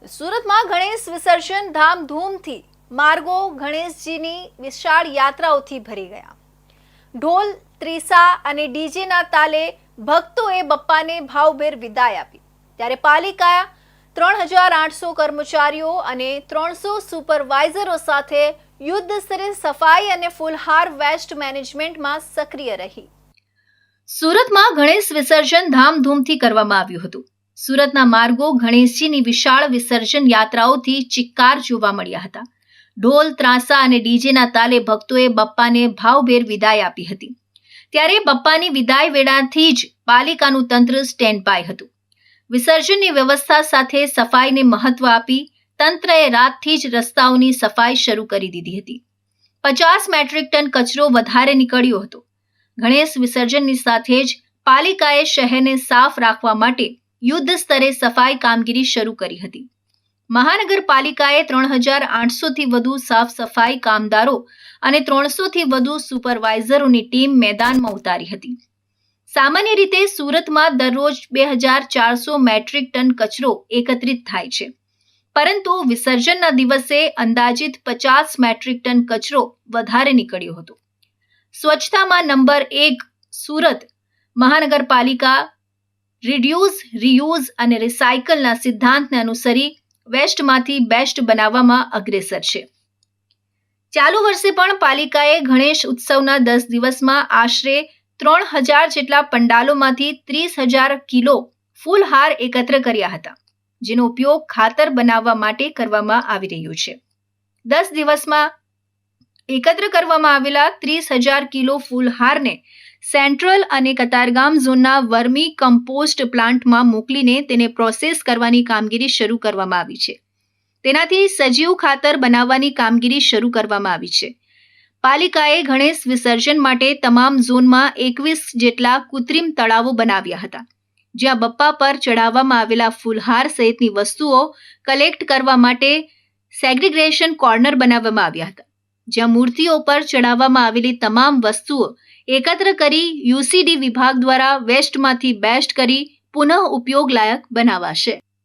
સુરતમાં ગણેશ વિસર્જન ધામધૂમથી માર્ગો ગણેશજીની વિશાળ યાત્રાઓથી ભરી ગયા। ઢોલ ત્રીસા અને ડીજેના તાલે ભક્તોએ બપ્પાને ભાવભેર વિદાય આપી। ત્યારે પાલિકા 3800 કર્મચારીઓ અને 300 સુપરવાઇઝરો સાથે યુદ્ધ સ્તરે સફાઈ અને ફૂલહાર વેસ્ટ મેનેજમેન્ટમાં સક્રિય રહી। સુરતમાં ગણેશ વિસર્જન ધામધૂમથી કરવામાં આવ્યું હતું। સુરતના માર્ગો ગણેશજીની વિશાળ વિસર્જન યાત્રાઓથી ચિક્કાર જોવા મળ્યા હતા। ઢોલ ત્રાસા અને ડીજેના તાલે ભક્તોએ બપ્પાને ભાવભેર વિદાય આપી હતી। ત્યારે બપ્પાની વિદાય વેળાથી જ પાલિકાનું તંત્ર સ્ટેન્ડ બાય હતું। વિસર્જનની વ્યવસ્થા સાથે સફાઈને મહત્વ આપી તંત્રએ રાતથી જ રસ્તાઓની સફાઈ શરૂ કરી દીધી હતી। 50 મેટ્રિક ટન કચરો વધારે નીકળ્યો હતો। ગણેશ વિસર્જનની સાથે જ પાલિકાએ શહેરને સાફ રાખવા માટે યુદ્ધ સ્તરે સફાઈ કામગીરી શરૂ કરી હતી। મહાનગરપાલિકાએ 3800 થી વધુ સાફ સફાઈ કામદારો અને 300 થી વધુ સુપરવાઇઝરોની ટીમ મેદાનમાં ઉતારી હતી। સામાન્ય રીતે સુરતમાં દરરોજ 2400 મેટ્રિક ટન કચરો એકત્રિત થાય છે, પરંતુ વિસર્જનના દિવસે અંદાજિત 50 મેટ્રિક ટન કચરો વધારે નીકળ્યો હતો। સ્વચ્છતામાં નંબર 1 સુરત મહાનગરપાલિકા રિડ્યુસ, રિયુઝ અને રિસાયકલના સિદ્ધાંતને અનુસરી વેસ્ટમાંથી બેસ્ટ બનાવવામાં અગ્રેસર છે। ચાલુ વર્ષે પણ પાલિકાએ ગણેશ ઉત્સવના 10 દિવસમાં આશરે 3000 જેટલા પંડાલોમાંથી 30,000 કિલો ફૂલહાર એકત્ર કર્યા હતા, જેનો ઉપયોગ ખાતર બનાવવા માટે કરવામાં આવી રહ્યો છે। 10 દિવસમાં એકત્ર કરવામાં આવેલા 30,000 કિલો ફૂલહારને સેન્ટ્રલ અને કતારગામ ઝોનના વર્મી કમ્પોસ્ટ પ્લાન્ટમાં મોકલીને તેને પ્રોસેસ કરવાની કામગીરી શરૂ કરવામાં આવી છે। તેનાથી સજીવ ખાતર બનાવવાની કામગીરી શરૂ કરવામાં આવી છે। પાલિકાએ ગણેશ વિસર્જન માટે તમામ ઝોનમાં 21 જેટલા કૃત્રિમ તળાવો બનાવ્યા હતા, જ્યાં બપ્પા પર ચડાવવામાં આવેલા ફૂલહાર સહિતની વસ્તુઓ કલેક્ટ કરવા માટે સેગ્રીગેશન કોર્નર બનાવવામાં આવ્યા હતા, જ્યાં મૂર્તિઓ પર ચડાવવામાં આવેલી તમામ વસ્તુઓ એકત્ર કરી યુસીડી વિભાગ દ્વારા વેસ્ટમાંથી બેસ્ટ કરી પુનઃ ઉપયોગ લાયક બનાવાશે।